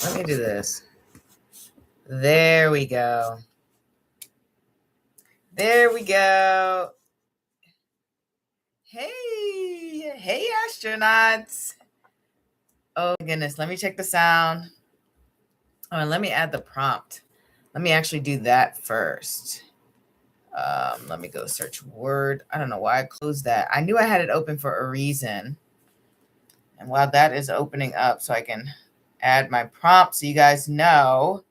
Let me do this. There we go. There we go. Hey, astronauts. Oh, my goodness. Let me check the sound. Oh, and let me add the prompt. Let me actually do that first. Let me go search Word. I don't know why I closed that. I knew I had it open for a reason. And while that is opening up, so I can add my prompt so you guys know,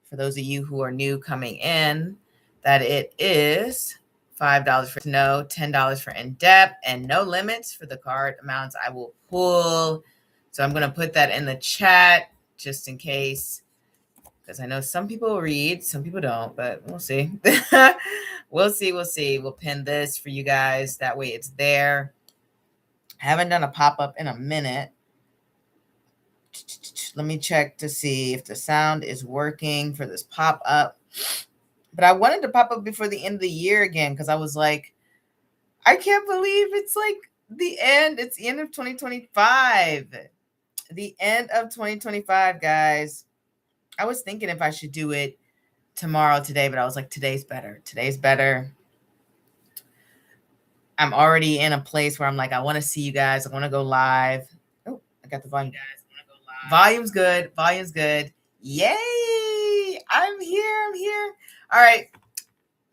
for those of you who are new coming in, that it is $5 for no, $10 for in-depth, and no limits for the card amounts I will pull. So I'm going to put that in the chat just in case, because I know some people read, some people don't, but we'll see. We'll see. We'll pin this for you guys. That way it's there. I haven't done a pop-up in a minute. Let me check to see if the sound is working for this pop-up. But I wanted to pop up before the end of the year again, because I was like, I can't believe it's like the end. It's the end of 2025. The end of 2025, guys. I was thinking if I should do it tomorrow, today, but I was like, today's better. Today's better. I'm already in a place where I'm like, I want to see you guys. I want to go live. Oh, I got the volume. Volume's good. Volume's good. Yay! I'm here. All right.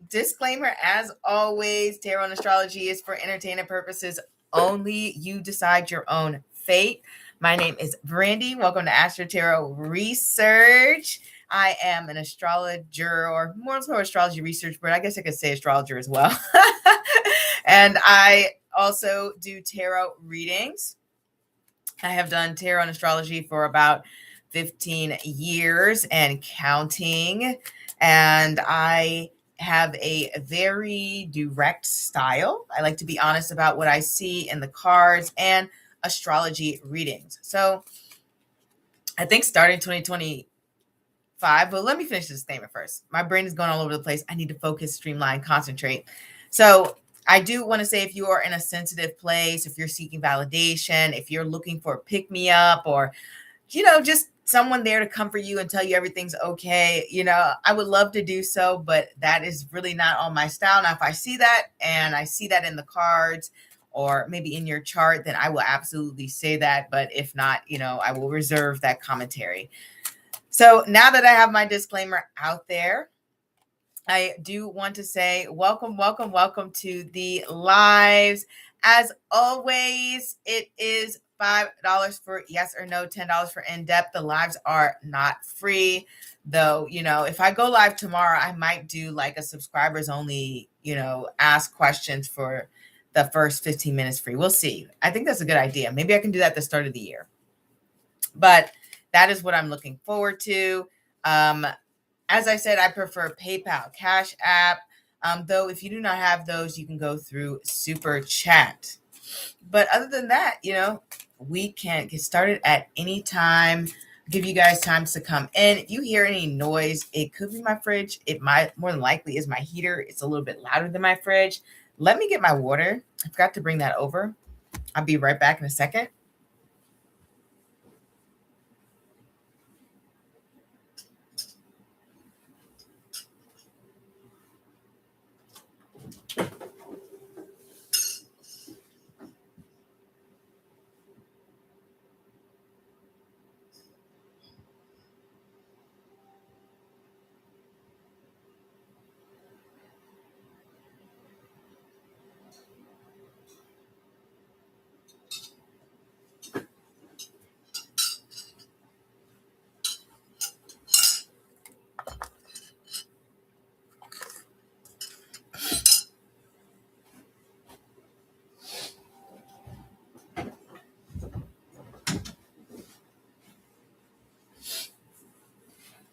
Disclaimer, as always, tarot and astrology is for entertainment purposes only. You decide your own fate. My name is Brandy. Welcome to AstroTarotResearch. I am an astrologer, or more so astrology research, but I guess I could say astrologer as well. And I also do tarot readings. I have done tarot and astrology for about 15 years and counting. And I have a very direct style. I like to be honest about what I see in the cards and astrology readings. So I think starting 2025, but let me finish this statement first. My brain is going all over the place. I need to focus, streamline, concentrate. So I do want to say, if you are in a sensitive place, if you're seeking validation, if you're looking for a pick-me-up, or, just someone there to comfort you and tell you everything's okay, I would love to do so, but that is really not on my style. Now, if I see that and I see that in the cards or maybe in your chart, then I will absolutely say that. But if not, I will reserve that commentary. So now that I have my disclaimer out there, I do want to say welcome to the lives. As always, it is $5 for yes or no, $10 for in-depth. The lives are not free, though. If I go live tomorrow, I might do like a subscribers only, ask questions for the first 15 minutes free. We'll see. I think that's a good idea. Maybe I can do that at the start of the year. But that is what I'm looking forward to. As I said, I prefer PayPal, CashApp. Though if you do not have those, you can go through Super Chat. But other than that, we can get started at any time. Give you guys time to come in. If you hear any noise, it could be my fridge. It might, more than likely, is my heater. It's a little bit louder than my fridge. Let me get my water. I forgot to bring that over. I'll be right back in a second.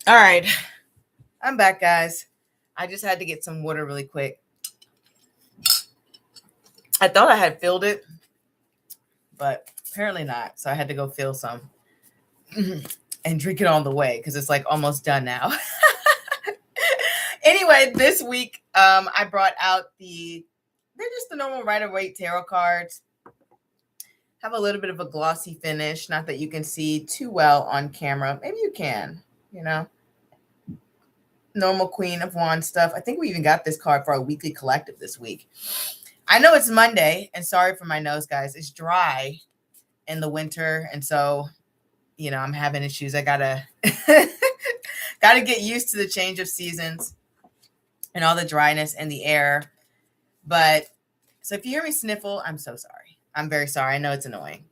All right. I'm back, guys. I just had to get some water really quick. I thought I had filled it, but apparently not. So I had to go fill some and drink it on the way because it's like almost done now. Anyway, this week I brought out they're just the normal Rider-Waite tarot cards. have a little bit of a glossy finish. Not that you can see too well on camera. Maybe you can, you know. Normal Queen of Wands stuff. I think we even got this card for our weekly collective this week. I know it's Monday, and sorry for my nose, guys. It's dry in the winter, and so, you know, I'm having issues. I gotta get used to the change of seasons and all the dryness in the air. But so if you hear me sniffle, I'm so sorry. I'm very sorry. I know it's annoying.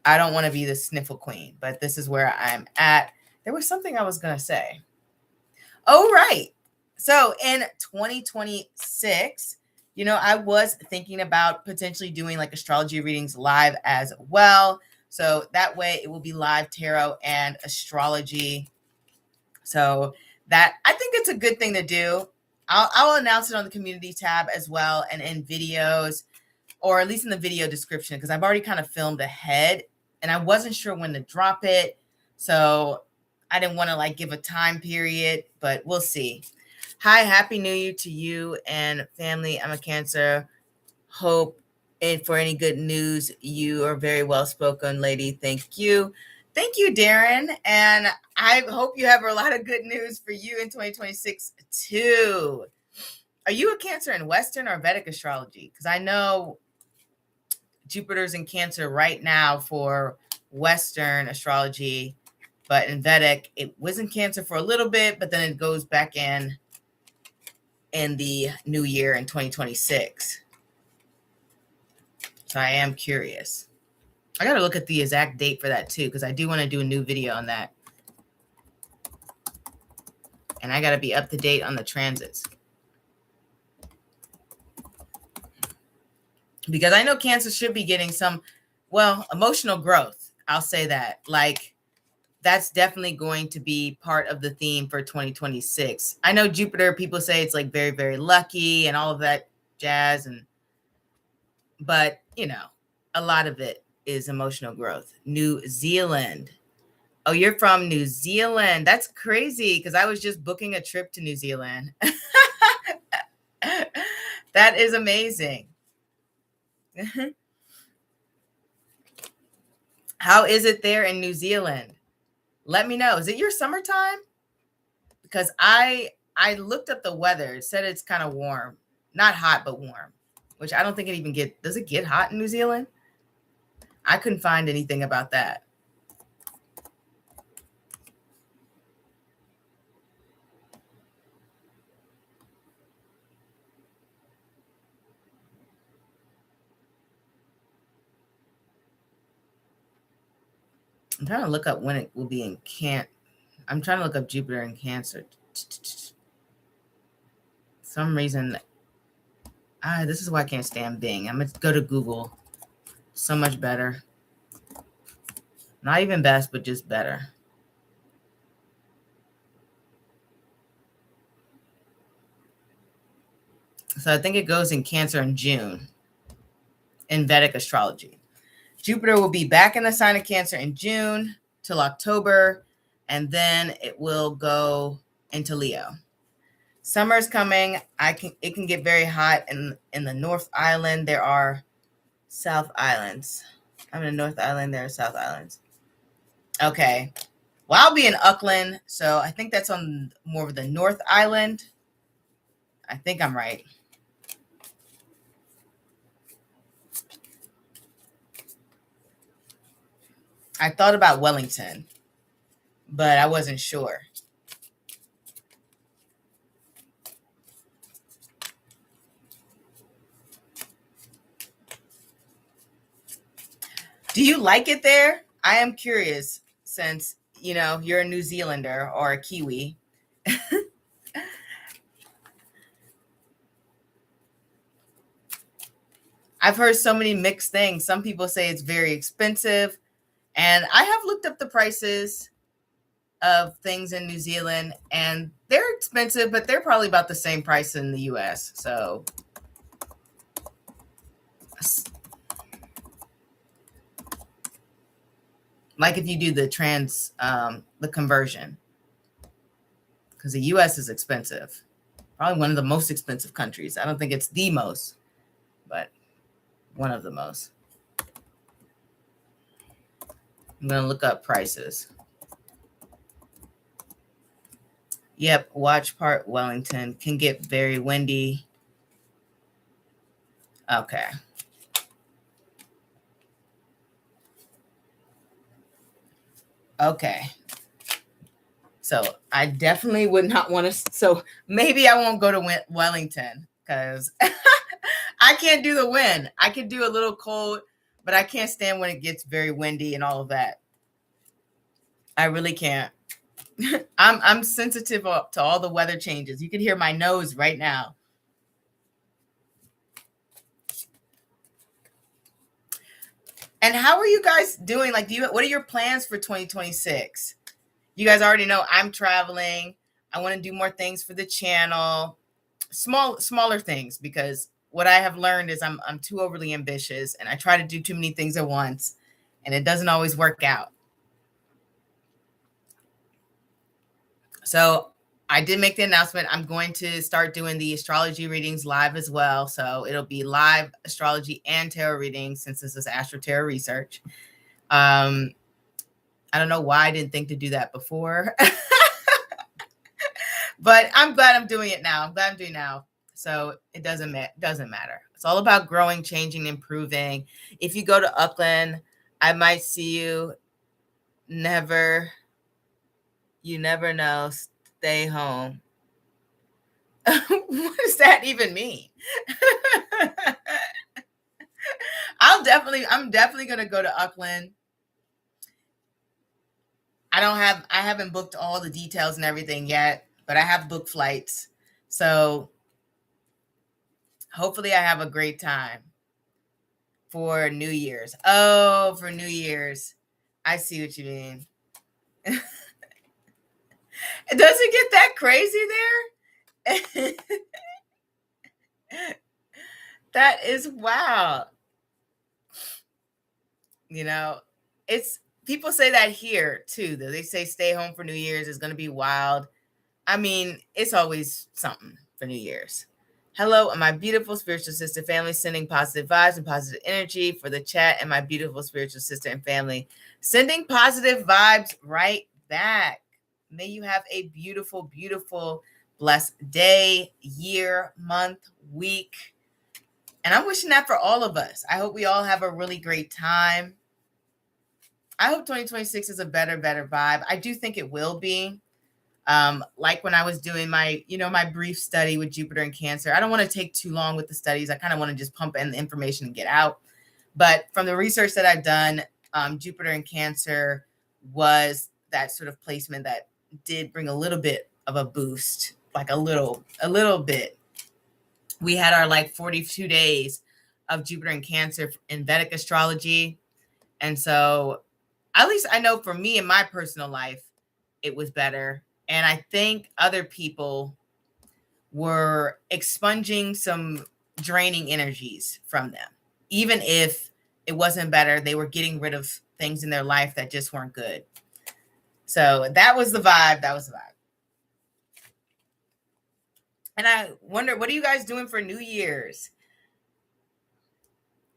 I don't want to be the sniffle queen, but this is where I'm at. There was something I was gonna say. Oh, right. So in 2026, you know, I was thinking about potentially doing like astrology readings live as well. So that way it will be live tarot and astrology. So that, I think it's a good thing to do. I'll announce it on the community tab as well, and in videos, or at least in the video description, because I've already kind of filmed ahead and I wasn't sure when to drop it. So I didn't want to like give a time period, but we'll see. Hi, Happy New Year to you and family. I'm a Cancer. Hope and for any good news. You are very well spoken, lady. Thank you. Thank you, Darren. And I hope you have a lot of good news for you in 2026 too. Are you a Cancer in Western or Vedic astrology? Because I know Jupiter's in Cancer right now for Western astrology, but in Vedic, it was in Cancer for a little bit, but then it goes back in the new year in 2026. So I am curious. I got to look at the exact date for that too, because I do want to do a new video on that. And I got to be up to date on the transits. Because I know Cancer should be getting some, well, emotional growth. I'll say that. Like, that's definitely going to be part of the theme for 2026. I know Jupiter, people say it's like very, very lucky and all of that jazz. But, you know, a lot of it is emotional growth. New Zealand. Oh, you're from New Zealand. That's crazy, because I was just booking a trip to New Zealand. That is amazing. How is it there in New Zealand? Let me know. Is it your summertime? Because I looked up the weather. It said it's kind of warm. Not hot, but warm. Which I don't think it even does it get hot in New Zealand? I couldn't find anything about that. I'm trying to look up when it will be in Cancer. I'm trying to look up Jupiter in Cancer. Some reason, this is why I can't stand Bing. I'm going to go to Google. So much better. Not even best, but just better. So I think it goes in Cancer in June in Vedic astrology. Jupiter will be back in the sign of Cancer in June till October, and then it will go into Leo. Summer's coming. It can get very hot in the North Island. There are South Islands. I'm in the North Island. There are South Islands. Okay. Well, I'll be in Auckland, so I think that's on more of the North Island. I think I'm right. I thought about Wellington, but I wasn't sure. Do you like it there? I am curious, since, you know, you're a New Zealander or a Kiwi. I've heard so many mixed things. Some people say it's very expensive, and I have looked up the prices of things in New Zealand, and they're expensive, but they're probably about the same price in the US. So like if you do the conversion, because the US is expensive, probably one of the most expensive countries. I don't think it's the most, but one of the most. I'm going to look up prices. Yep, Watch Park, Wellington can get very windy. Okay. Okay. So I definitely would not want to. So maybe I won't go to Wellington because I can't do the wind. I can do a little cold, but I can't stand when it gets very windy and all of that. I really can't. I'm sensitive to all the weather changes. You can hear my nose right now. And how are you guys doing? Like, what are your plans for 2026? You guys already know I'm traveling. I want to do more things for the channel, smaller things, because what I have learned is I'm too overly ambitious and I try to do too many things at once, and it doesn't always work out. So I did make the announcement. I'm going to start doing the astrology readings live as well. So it'll be live astrology and tarot readings since this is AstroTarotResearch. I don't know why I didn't think to do that before, but I'm glad I'm doing it now. I'm glad I'm doing it now. So it doesn't matter. It's all about growing, changing, improving. If you go to Auckland, I might see you. You never know. Stay home. What does that even mean? I'm definitely going to go to Auckland. I haven't booked all the details and everything yet, but I have booked flights. So hopefully I have a great time for New Year's. Oh, for New Year's. I see what you mean. Does it get that crazy there? That is wild. You know, it's people say that here too. That they say stay home for New Year's is going to be wild. I mean, it's always something for New Year's. Hello, my beautiful spiritual sister family, sending positive vibes and positive energy for the chat, and my beautiful spiritual sister and family, sending positive vibes right back. May you have a beautiful, beautiful, blessed day, year, month, week. And I'm wishing that for all of us. I hope we all have a really great time. I hope 2026 is a better vibe. I do think it will be. Like when I was doing my brief study with Jupiter and Cancer. I don't want to take too long with the studies. I kind of want to just pump in the information and get out. But from the research that I've done, Jupiter and Cancer was that sort of placement that did bring a little bit of a boost, like a little bit. We had our like 42 days of Jupiter and Cancer in Vedic astrology. And so at least I know for me in my personal life, it was better. And I think other people were expunging some draining energies from them. Even if it wasn't better, they were getting rid of things in their life that just weren't good. So that was the vibe. And I wonder, what are you guys doing for New Year's?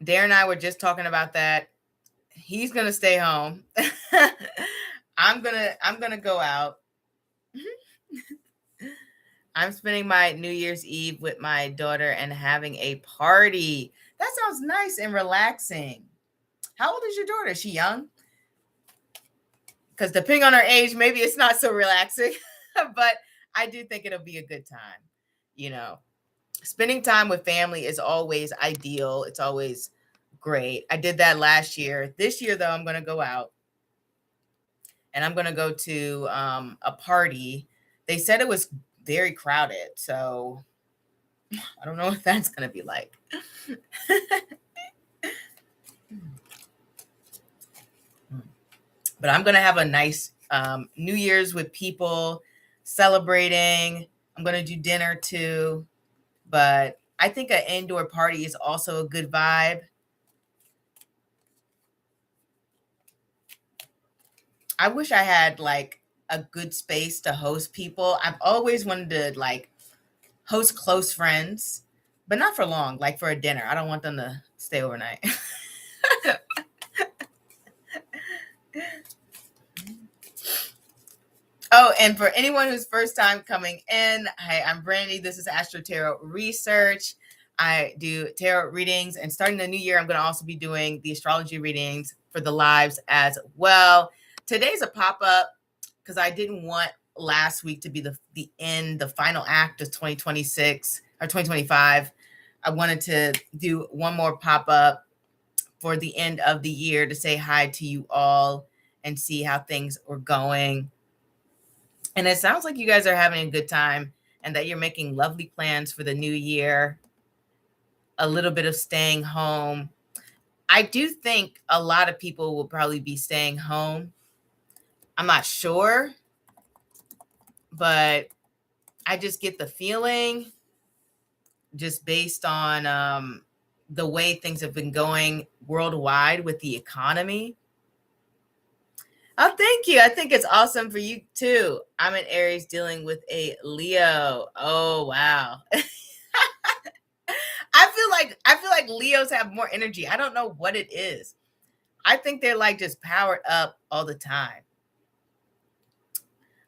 Darren and I were just talking about that. He's going to stay home. I'm going to go out. I'm spending my New Year's Eve with my daughter and having a party. That sounds nice and relaxing. How old is your daughter? Is she young? Because depending on her age, maybe it's not so relaxing. But I do think it'll be a good time. You know, spending time with family is always ideal. It's always great. I did that last year. This year, though, I'm going to go out. And I'm going to go to a party. They said it was very crowded. So I don't know what that's going to be like. But I'm going to have a nice New Year's with people celebrating. I'm going to do dinner too. But I think an indoor party is also a good vibe. I wish I had like a good space to host people. I've always wanted to like host close friends, but not for long, like for a dinner. I don't want them to stay overnight. Oh, and for anyone who's first time coming in, hi, I'm Brandy. This is AstroTarotResearch. I do tarot readings, and starting the new year, I'm going to also be doing the astrology readings for the lives as well. Today's a pop-up because I didn't want last week to be the end, the final act of 2026 or 2025. I wanted to do one more pop-up for the end of the year to say hi to you all and see how things were going. And it sounds like you guys are having a good time and that you're making lovely plans for the new year. A little bit of staying home. I do think a lot of people will probably be staying home. I'm not sure, but I just get the feeling, just based on the way things have been going worldwide with the economy. Oh, thank you. I think it's awesome for you too. I'm an Aries dealing with a Leo. Oh, wow. I feel like Leos have more energy. I don't know what it is. I think they're like just powered up all the time.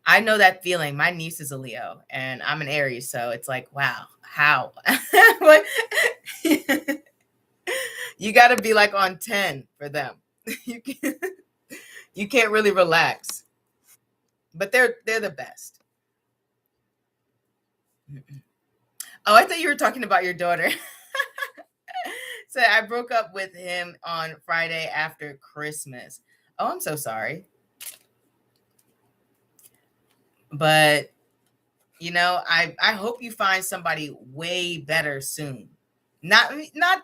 I know that feeling. My niece is a Leo and I'm an Aries, so it's like, wow, how? What? You got to be like on 10 for them. You can't really relax. But they're the best. Oh, I thought you were talking about your daughter. So I broke up with him on Friday after Christmas. Oh, I'm so sorry. But you know, I hope you find somebody way better soon. Not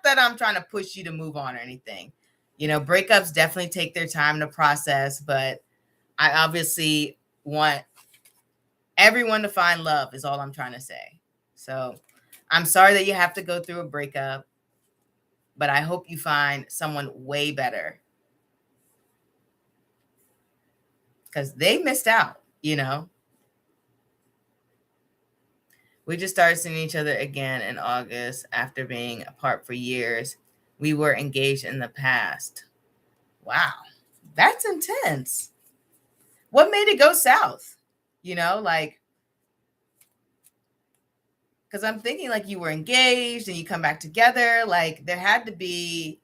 that I'm trying to push you to move on or anything. You know, breakups definitely take their time to process, but I obviously want everyone to find love is all I'm trying to say. So I'm sorry that you have to go through a breakup, but I hope you find someone way better. Because they missed out, you know. We just started seeing each other again in August after being apart for years. We were engaged in the past. Wow, that's intense. What made it go south? You know, like, because I'm thinking like you were engaged and you come back together. Like, there had to be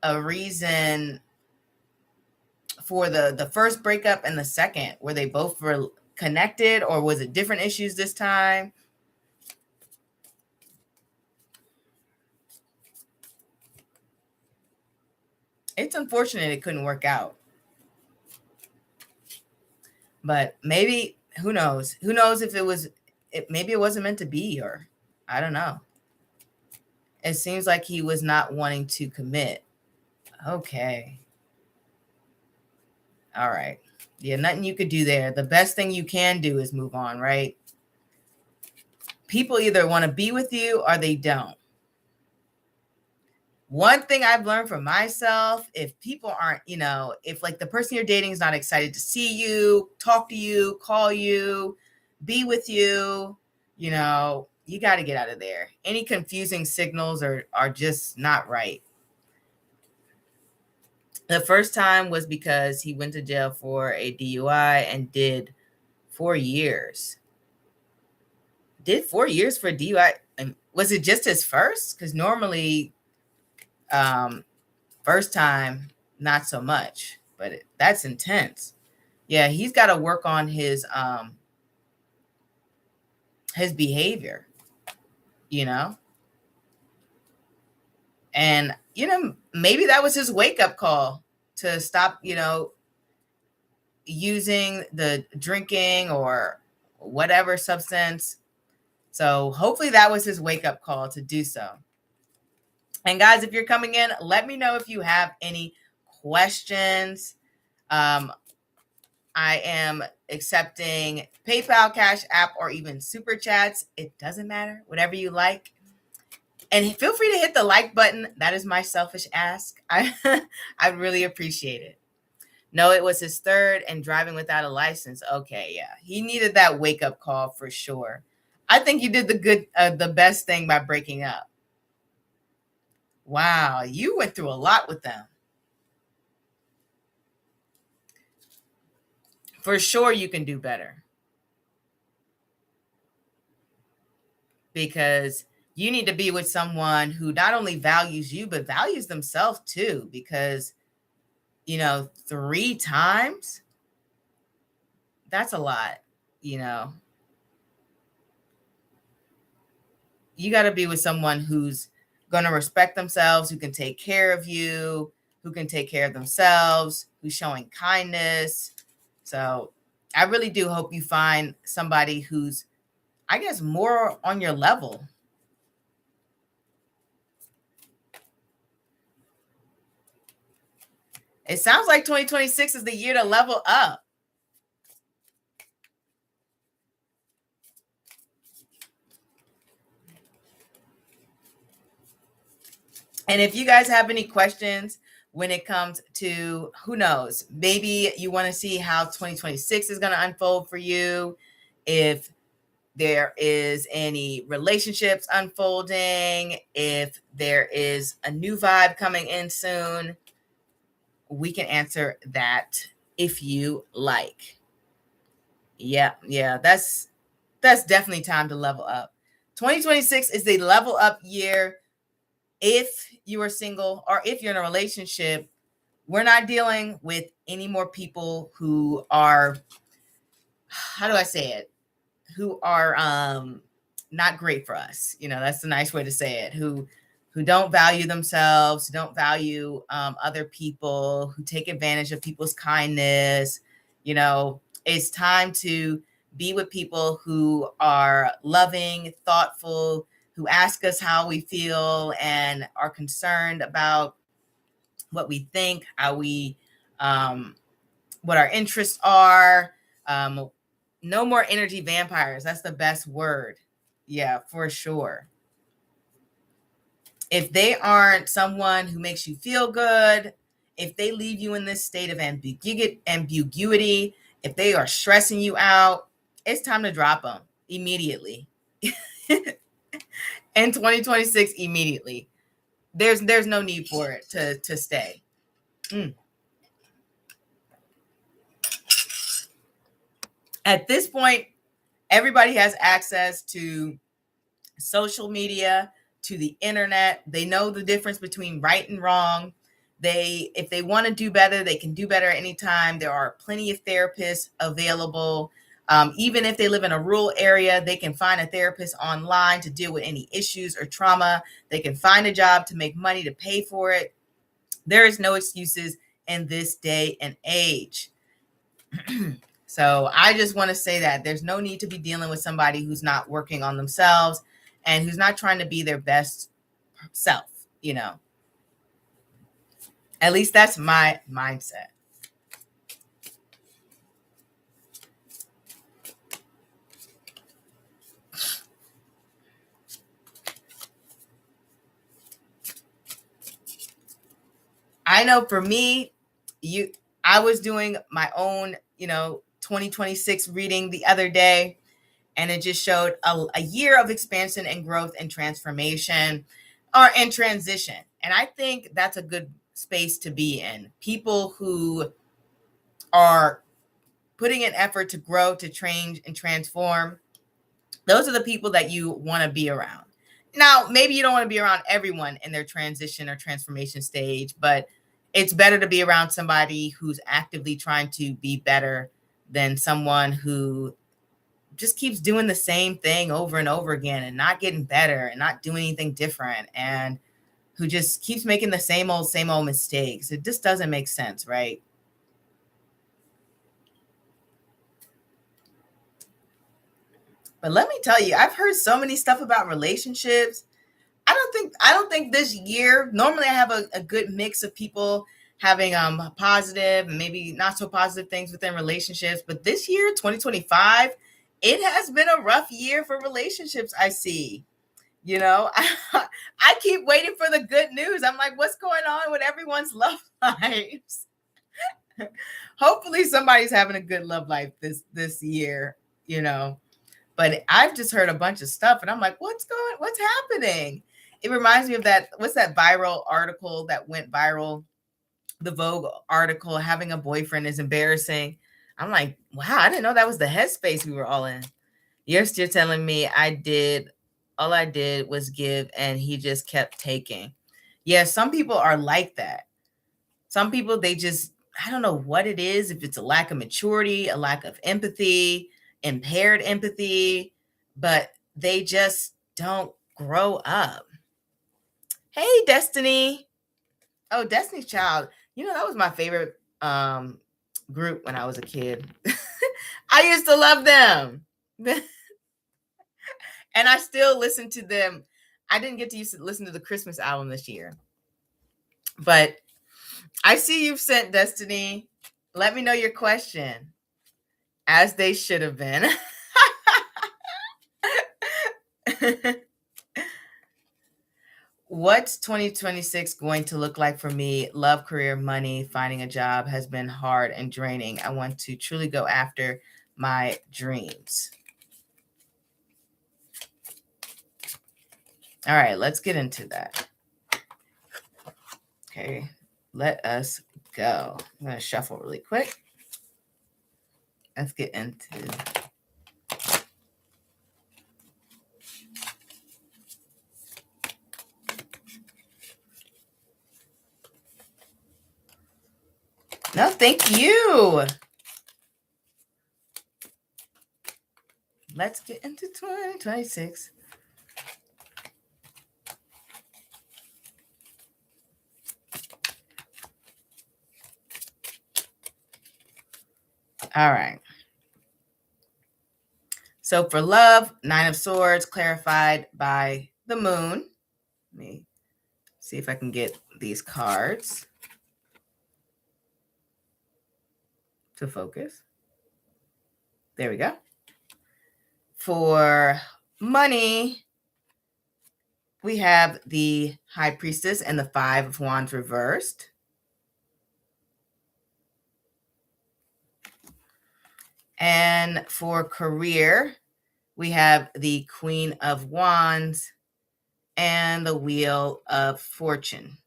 a reason for the first breakup and the second. Were they both were connected, or was it different issues this time? It's unfortunate it couldn't work out. But maybe, who knows? Who knows if maybe it wasn't meant to be, or I don't know. It seems like he was not wanting to commit. Okay. All right. Yeah, nothing you could do there. The best thing you can do is move on, right? People either want to be with you or they don't. One thing I've learned from myself, if people aren't, you know, if like the person you're dating is not excited to see you, talk to you, call you, be with you, you know, you got to get out of there. Any confusing signals are just not right. The first time was because he went to jail for a DUI and did 4 years. Did 4 years for DUI? And was it just his first? Because normally, first time, not so much. But that's intense. Yeah, he's got to work on his behavior, you know? And, you know, maybe that was his wake-up call to stop, you know, using the drinking or whatever substance. So hopefully that was his wake-up call to do so. And guys, if you're coming in, let me know if you have any questions. I am accepting PayPal, Cash App, or even Super Chats. It doesn't matter, whatever you like. And feel free to hit the like button. That is my selfish ask. I'd really appreciate it. No, it was his third and driving without a license. Okay, yeah. He needed that wake-up call for sure. I think you did the best thing by breaking up. Wow, you went through a lot with them. For sure you can do better. Because you need to be with someone who not only values you, but values themselves too. Because, 3 times, that's a lot, you know. You got to be with someone who's going to respect themselves, who can take care of you, who can take care of themselves, who's showing kindness. So I really do hope you find somebody who's, I guess, more on your level. It sounds like 2026 is the year to level up. And if you guys have any questions when it comes to, who knows, maybe you want to see how 2026 is going to unfold for you, if there is any relationships unfolding, if there is a new vibe coming in soon, we can answer that if you like. Yeah, that's definitely time to level up. 2026 is the level up year. If you are single or if you're in a relationship, we're not dealing with any more people who are, how do I say it, who are not great for us. That's the nice way to say it. Who don't value themselves, who don't value other people, who take advantage of people's kindness. It's time to be with people who are loving, thoughtful, who ask us how we feel and are concerned about what we think, how we, what our interests are. No more energy vampires. That's the best word. Yeah, for sure. If they aren't someone who makes you feel good, if they leave you in this state of ambiguity, if they are stressing you out, it's time to drop them immediately. In 2026, immediately. There's no need for it to stay. At this point, everybody has access to social media, to the internet. They know the difference between right and wrong. If they want to do better, they can do better anytime. There are plenty of therapists available. Even if they live in a rural area, they can find a therapist online to deal with any issues or trauma. They can find a job to make money to pay for it. There is no excuses in this day and age. So I just want to say that there's no need to be dealing with somebody who's not working on themselves and who's not trying to be their best self, At least that's my mindset. I know for me, I was doing my own, 2026 reading the other day, and it just showed a year of expansion and growth and transformation or in transition. And I think that's a good space to be in. People who are putting an effort to grow, to change and transform, those are the people that you want to be around. Now, maybe you don't want to be around everyone in their transition or transformation stage, but it's better to be around somebody who's actively trying to be better than someone who just keeps doing the same thing over and over again and not getting better and not doing anything different, and who just keeps making the same old mistakes. It just doesn't make sense, right? But let me tell you, I've heard so many stuff about relationships. I don't think this year, normally I have a good mix of people having positive and maybe not so positive things within relationships, but this year, 2025, it has been a rough year for relationships. I see. I keep waiting for the good news. I'm like, what's going on with everyone's love lives? Hopefully somebody's having a good love life this year, But I've just heard a bunch of stuff and I'm like, what's happening? It reminds me of what's that viral article that went viral? The Vogue article, having a boyfriend is embarrassing. I'm like, wow, I didn't know that was the headspace we were all in. You're still telling me all I did was give and he just kept taking. Yeah, some people are like that. Some people, they just, I don't know what it is, if it's a lack of maturity, a lack of empathy, impaired empathy, but they just don't grow up. Hey, Destiny. Oh, Destiny's Child. You know, that was my favorite group when I was a kid. I used to love them. And I still listen to them. I didn't get to listen to the Christmas album this year. But I see you've sent Destiny. Let me know your question. As they should have been. What's 2026 going to look like for me? Love, career, money, finding a job has been hard and draining. I want to truly go after my dreams. All right, let's get into that. Okay, let us go. I'm going to shuffle really quick. Let's get into No, thank you. Let's get into 2026. All right. So for love, 9 of Swords, clarified by the moon. Let me see if I can get these cards to focus. There we go. For money, we have the High Priestess and the 5 of Wands reversed. And for career, we have the Queen of Wands and the Wheel of Fortune.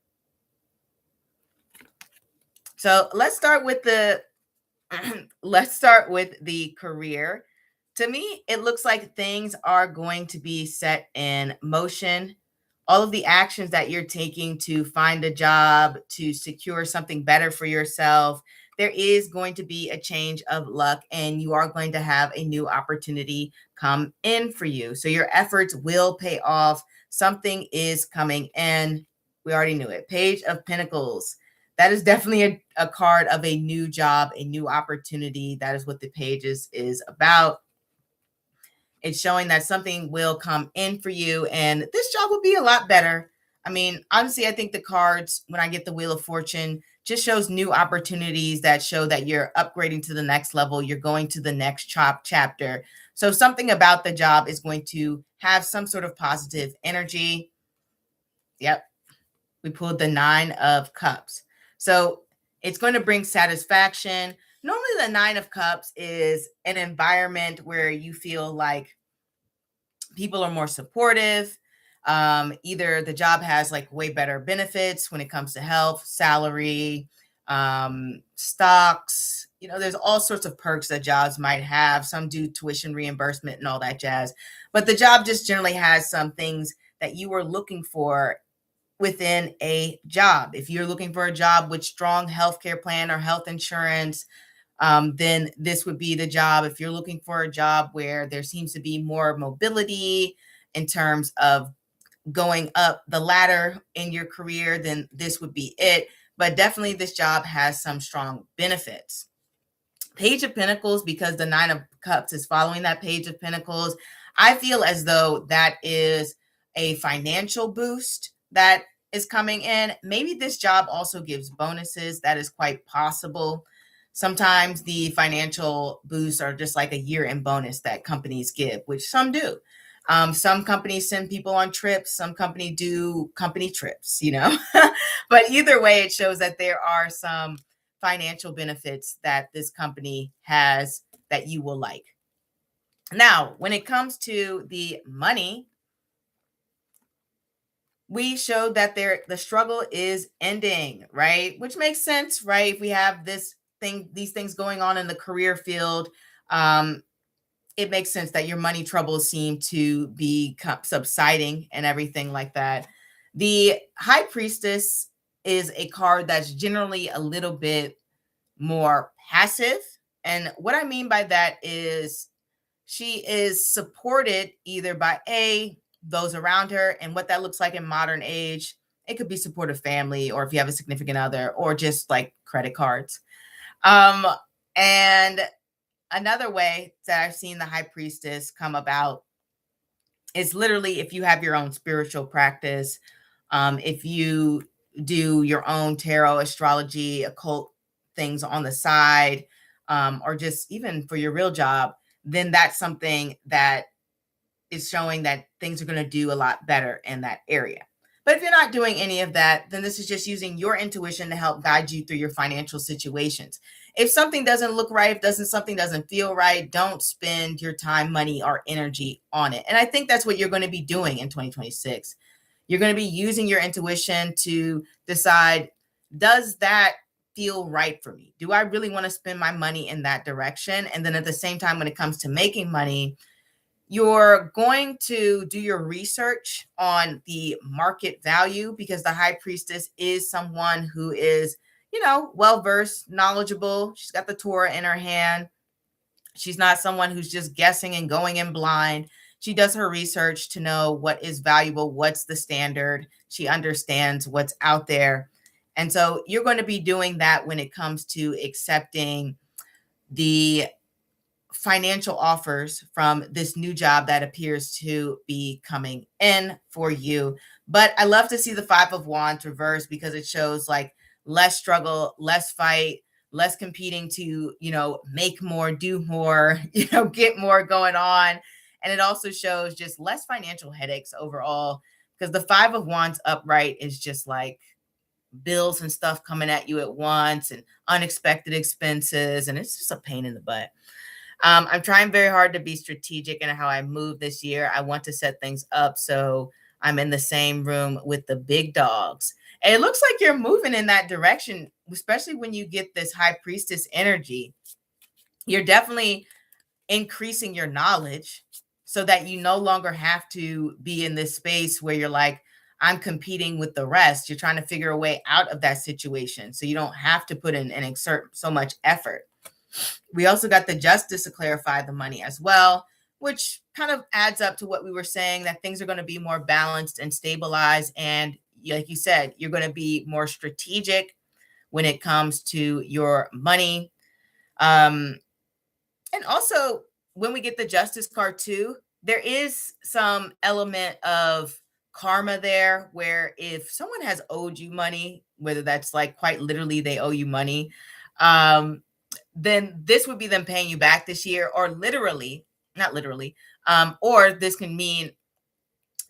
So let's start with the career. To me, it looks like things are going to be set in motion. All of the actions that you're taking to find a job, to secure something better for yourself, there is going to be a change of luck and you are going to have a new opportunity come in for you. So your efforts will pay off. Something is coming in. We already knew it. Page of Pentacles. That is definitely a card of a new job, a new opportunity. That is what the pages is about. It's showing that something will come in for you and this job will be a lot better. I mean, honestly, I think the cards, when I get the Wheel of Fortune, just shows new opportunities that show that you're upgrading to the next level. You're going to the next chapter. So something about the job is going to have some sort of positive energy. Yep. We pulled the 9 of Cups. So it's going to bring satisfaction. Normally the 9 of Cups is an environment where you feel like people are more supportive. Either the job has like way better benefits when it comes to health, salary, stocks. You know, there's all sorts of perks that jobs might have. Some do tuition reimbursement and all that jazz. But the job just generally has some things that you were looking for within a job. If you're looking for a job with strong healthcare plan or health insurance, then this would be the job. If you're looking for a job where there seems to be more mobility in terms of going up the ladder in your career, then this would be it. But definitely this job has some strong benefits. Page of Pentacles, because the 9 of Cups is following that Page of Pentacles, I feel as though that is a financial boost that is coming in. Maybe this job also gives bonuses. That is quite possible. Sometimes the financial boosts are just like a year-end bonus that companies give, which some do. Some companies send people on trips. Some companies do company trips, you know. But either way, it shows that there are some financial benefits that this company has that you will like. Now, when it comes to the money, we showed that the struggle is ending, right? Which makes sense, right? If we have this these things going on in the career field, it makes sense that your money troubles seem to be subsiding and everything like that. The High Priestess is a card that's generally a little bit more passive. And what I mean by that is she is supported either by those around her, and what that looks like in modern age, it could be supportive family, or if you have a significant other, or just like credit cards. And another way that I've seen the High Priestess come about is literally if you have your own spiritual practice, if you do your own tarot, astrology, occult things on the side, or just even for your real job, then that's something that is showing that things are going to do a lot better in that area. But if you're not doing any of that, then this is just using your intuition to help guide you through your financial situations. If something doesn't look right, if something doesn't feel right, don't spend your time, money, or energy on it. And I think that's what you're going to be doing in 2026. You're going to be using your intuition to decide, does that feel right for me? Do I really want to spend my money in that direction? And then at the same time, when it comes to making money, you're going to do your research on the market value, because the High Priestess is someone who is, well-versed, knowledgeable. She's got the Torah in her hand. She's not someone who's just guessing and going in blind. She does her research to know what is valuable, what's the standard. She understands what's out there. And so you're going to be doing that when it comes to accepting the financial offers from this new job that appears to be coming in for you. But I love to see the Five of Wands reversed, because it shows like less struggle, less fight, less competing to, make more, do more, get more going on. And it also shows just less financial headaches overall, because the Five of Wands upright is just like bills and stuff coming at you at once and unexpected expenses. And it's just a pain in the butt. I'm trying very hard to be strategic in how I move this year. I want to set things up so I'm in the same room with the big dogs. And it looks like you're moving in that direction, especially when you get this High Priestess energy. You're definitely increasing your knowledge so that you no longer have to be in this space where you're like, I'm competing with the rest. You're trying to figure a way out of that situation so you don't have to put in and exert so much effort. We also got the Justice to clarify the money as well, which kind of adds up to what we were saying, that things are going to be more balanced and stabilized. And like you said, you're going to be more strategic when it comes to your money. And also, when we get the Justice card too, there is some element of karma there, where if someone has owed you money, whether that's like quite literally they owe you money, then this would be them paying you back this year, or literally, not literally, or this can mean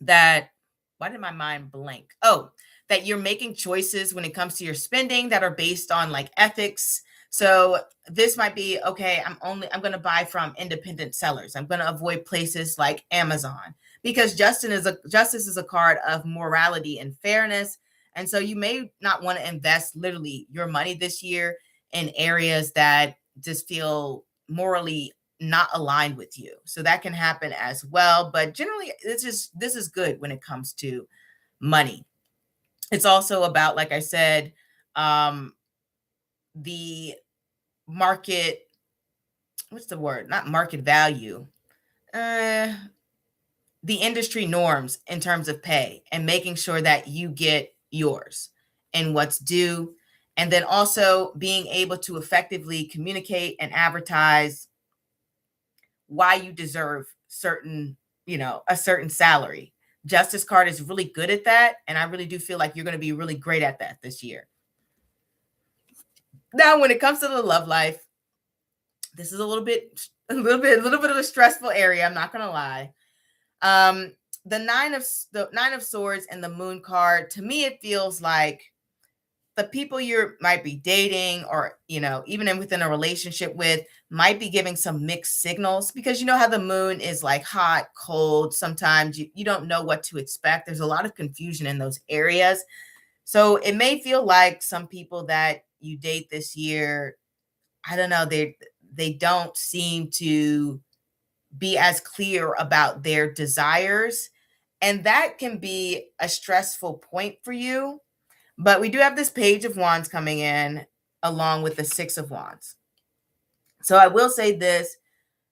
that, why did my mind blank? Oh, that you're making choices when it comes to your spending that are based on like ethics. So this might be, okay, I'm going to buy from independent sellers. I'm going to avoid places like Amazon, because justice is a card of morality and fairness. And so you may not want to invest literally your money this year in areas that just feel morally not aligned with you. So that can happen as well. But generally, this is good when it comes to money. It's also about, like I said, the market, what's the word? Not market value. The industry norms in terms of pay, and making sure that you get yours and what's due. And then also being able to effectively communicate and advertise why you deserve a certain salary. Justice card is really good at that. And I really do feel like you're going to be really great at that this year. Now, when it comes to the love life, this is a little bit of a stressful area. I'm not going to lie. The Nine of Swords and the Moon card, to me, it feels like the people you might be dating, or, even within a relationship with, might be giving some mixed signals, because you know how the moon is like hot, cold. Sometimes you don't know what to expect. There's a lot of confusion in those areas. So it may feel like some people that you date this year I don't know, they don't seem to be as clear about their desires. And that can be a stressful point for you. But we do have this Page of Wands coming in along with the Six of Wands. So I will say this,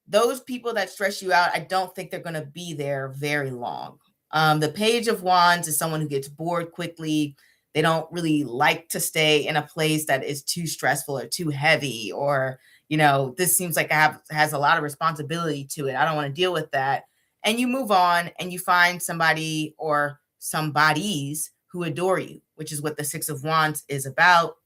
those people that stress you out, I don't think they're going to be there very long. The Page of Wands is someone who gets bored quickly. They don't really like to stay in a place that is too stressful or too heavy, or, this seems like has a lot of responsibility to it. I don't want to deal with that. And you move on and you find somebody or somebodies who adore you, which is what the Six of Wands is about.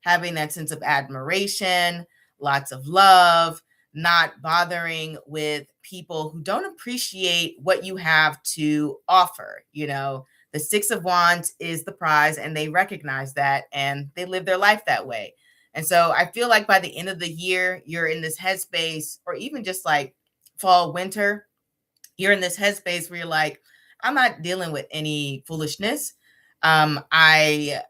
Having that sense of admiration, lots of love, not bothering with people who don't appreciate what you have to offer. The Six of Wands is the prize, and they recognize that, and they live their life that way. And so I feel like by the end of the year, you're in this headspace, or even just like fall, winter, you're in this headspace where you're like, I'm not dealing with any foolishness. I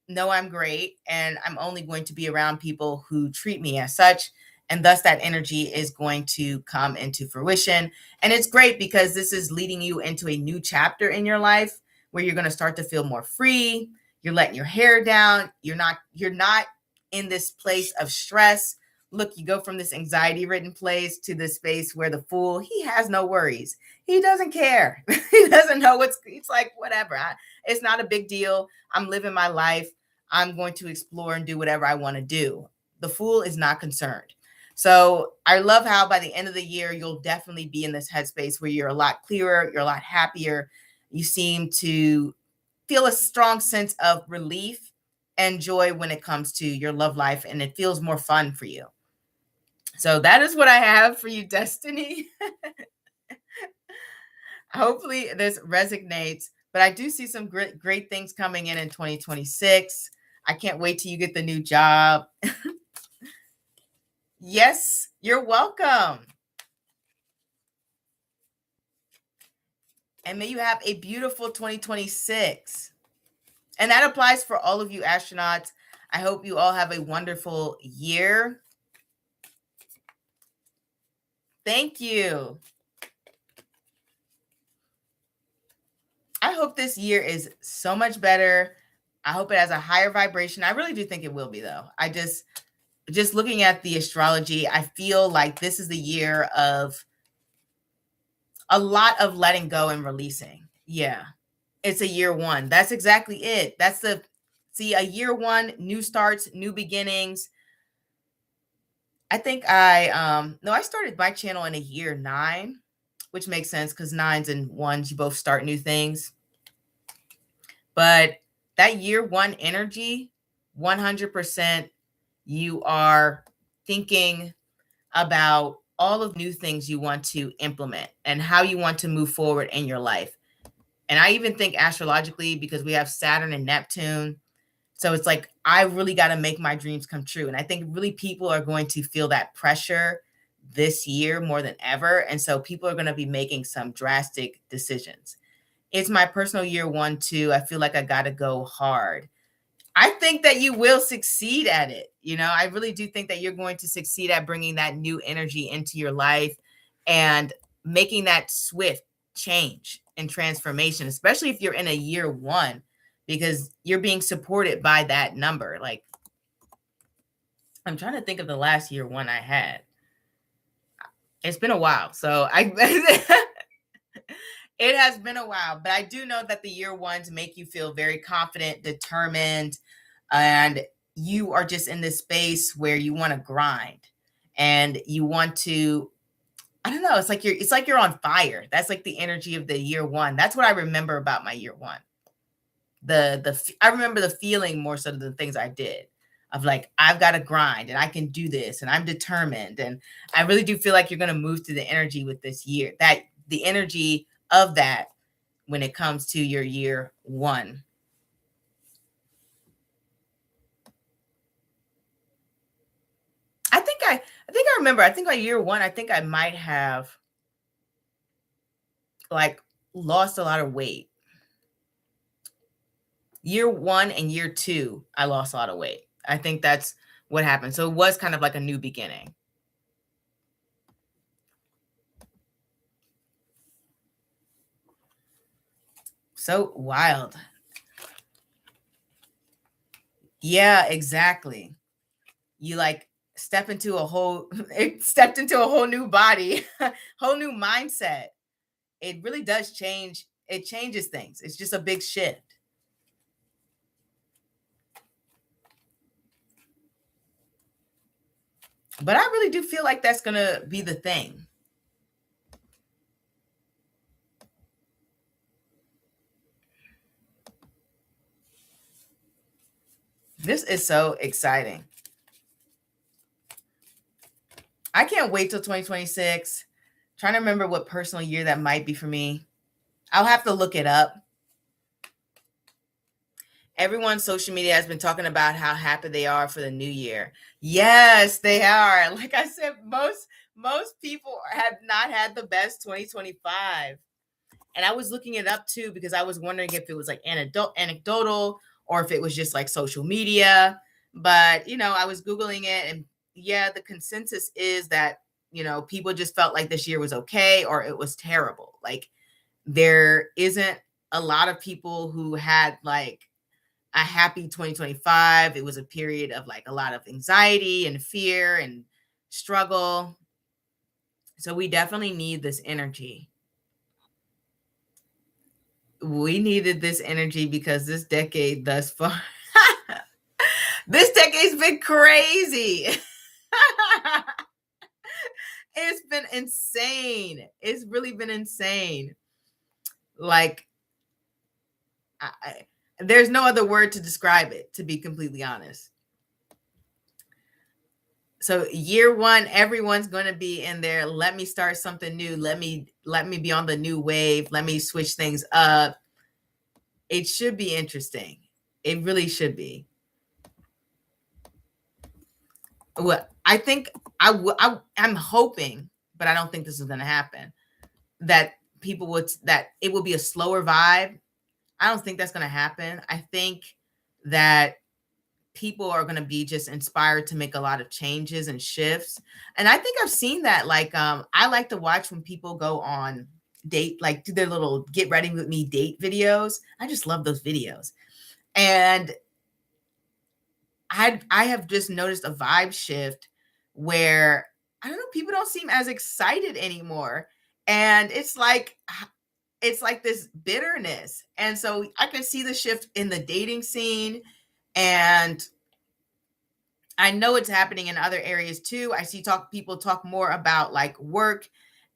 know I'm great, and I'm only going to be around people who treat me as such. And thus that energy is going to come into fruition. And it's great because this is leading you into a new chapter in your life where you're going to start to feel more free. You're letting your hair down. You're not in this place of stress. Look, you go from this anxiety ridden place to this space where the Fool, he has no worries. He doesn't care. He doesn't know it's like, whatever. It's not a big deal. I'm living my life. I'm going to explore and do whatever I want to do. The Fool is not concerned. So I love how by the end of the year, you'll definitely be in this headspace where you're a lot clearer, you're a lot happier. You seem to feel a strong sense of relief and joy when it comes to your love life, and it feels more fun for you. So that is what I have for you, Destiny. Hopefully this resonates, but I do see some great things coming in 2026. I can't wait till you get the new job. Yes, you're welcome. And may you have a beautiful 2026. And that applies for all of you astronauts. I hope you all have a wonderful year. Thank you. I hope this year is so much better. I hope it has a higher vibration. I really do think it will be, though. I just looking at the astrology, I feel like this is the year of a lot of letting go and releasing. Yeah. It's a year one. That's exactly it. That's a year one, new starts, new beginnings. I think I started my channel in a year 9, which makes sense because 9s and 1s, you both start new things. But that year one energy, 100%, you are thinking about all of new things you want to implement and how you want to move forward in your life. And I even think astrologically, because we have Saturn and Neptune. So it's like, I really got to make my dreams come true. And I think really people are going to feel that pressure this year more than ever. And so people are going to be making some drastic decisions. It's my personal year 1, too. I feel like I got to go hard. I think that you will succeed at it. I really do think that you're going to succeed at bringing that new energy into your life and making that swift change and transformation, especially if you're in a year 1, because you're being supported by that number. Like, I'm trying to think of the last year 1 I had. It's been a while. So it has been a while, but I do know that the year 1s make you feel very confident, determined, and you are just in this space where you want to grind and you want to, I don't know, it's like you're on fire. That's like the energy of the year 1. That's what I remember about my year 1. I remember the feeling more so than the things I did, of like, I've got to grind and I can do this and I'm determined. And I really do feel like you're going to move through the energy with this year, that the energy of that when it comes to your year 1. I think I remember, I think my year 1, I think I might have like lost a lot of weight. Year 1 and year 2, I lost a lot of weight. I think that's what happened. So it was kind of like a new beginning. So wild. Yeah, exactly. You like stepped into a whole new body, whole new mindset. It really does change. It changes things. It's just a big shift. But I really do feel like that's going to be the thing. This is so exciting. I can't wait till 2026. Trying to remember what personal year that might be for me. I'll have to look it up. Everyone's social media has been talking about how happy they are for the new year. Yes, they are. Like I said, most people have not had the best 2025. And I was looking it up too because I was wondering if it was like anecdotal or if it was just like social media. But, I was Googling it, and yeah, the consensus is that, people just felt like this year was okay or it was terrible. Like there isn't a lot of people who had like a happy 2025. It was a period of like a lot of anxiety and fear and struggle. So we definitely need this energy. We needed this energy because this decade thus far, this decade's been crazy. It's been insane. It's really been insane. Like, there's no other word to describe it, to be completely honest. So year one, everyone's going to be in there. Let me start something new. Let me be on the new wave. Let me switch things up. It should be interesting. It really should be. Well, I think I'm hoping, but I don't think this is going to happen, that it will be a slower vibe. I don't think that's going to happen. I think that people are going to be just inspired to make a lot of changes and shifts. And I think I've seen that. Like, I like to watch when people go on date, like do their little get ready with me date videos. I just love those videos. And I have just noticed a vibe shift where, I don't know, people don't seem as excited anymore. And it's like this bitterness. And so I can see the shift in the dating scene, and I know it's happening in other areas too. I see people talk more about like work,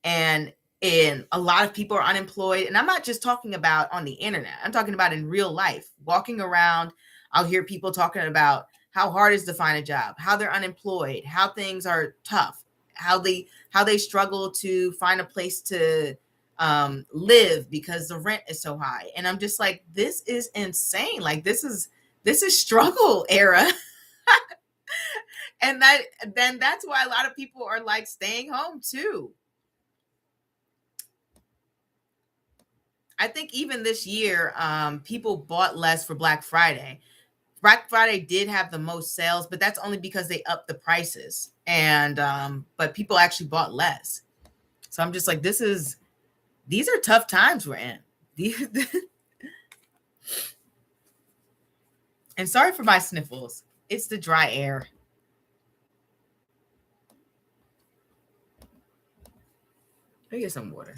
and a lot of people are unemployed. And I'm not just talking about on the internet. I'm talking about in real life. Walking around, I'll hear people talking about how hard it is to find a job, how they're unemployed, how things are tough, how they struggle to find a place to live because the rent is so high. And I'm just like, this is insane. Like this is struggle era. And that's why a lot of people are like staying home too. I think even this year, people bought less for Black Friday. Black Friday did have the most sales, but that's only because they upped the prices. And but people actually bought less. So I'm just like, these are tough times we're in. And sorry for my sniffles. It's the dry air. Let me get some water.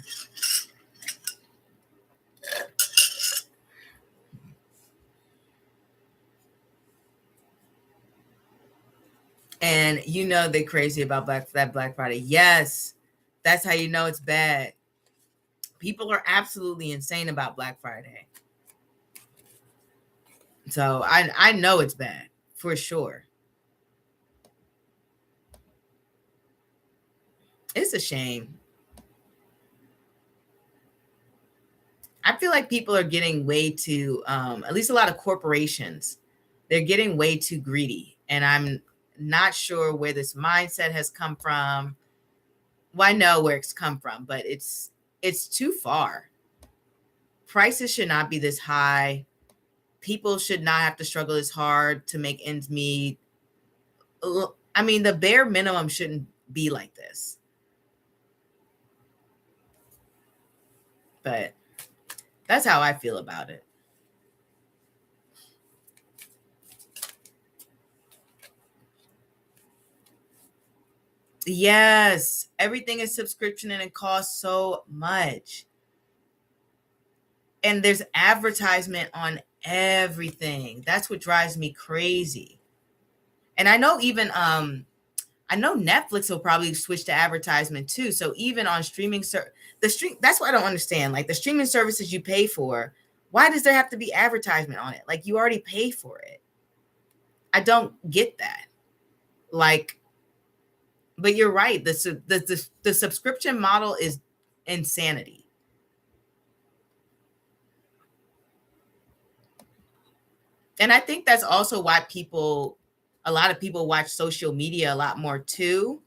And they're crazy about that Black Friday. Yes, that's how you know it's bad. People are absolutely insane about Black Friday. So I know it's bad for sure. It's a shame. I feel like people are getting way too, at least a lot of corporations, they're getting way too greedy. And I'm not sure where this mindset has come from. Well, I know where it's come from, but it's too far. Prices should not be this high. People should not have to struggle as hard to make ends meet. I mean, the bare minimum shouldn't be like this. But that's how I feel about it. Yes, everything is subscription and it costs so much. And there's advertisement on everything. That's what drives me crazy. And I know even I know Netflix will probably switch to advertisement too. So even on streaming that's what I don't understand. Like the streaming services you pay for, why does there have to be advertisement on it? Like you already pay for it. I don't get that. Like, but you're right. The subscription model is insanity. And I think that's also why a lot of people watch social media a lot more too,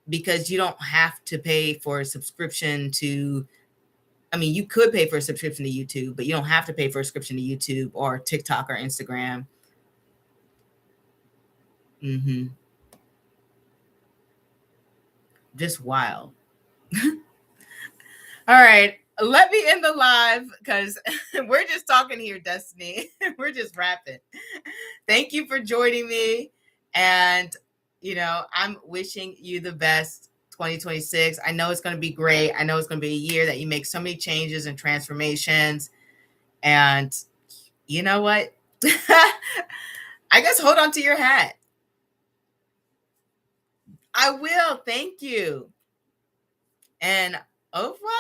because you don't have to pay for a subscription to, I mean, you could pay for a subscription to YouTube, but you don't have to pay for a subscription to YouTube or TikTok or Instagram. Mm-hmm. Just wild. All right. Let me end the live because we're just talking here, Destiny. We're just rapping. Thank you for joining me. And, I'm wishing you the best 2026. I know it's going to be great. I know it's going to be a year that you make so many changes and transformations. And you know what? I guess hold on to your hat. I will. Thank you. And au revoir.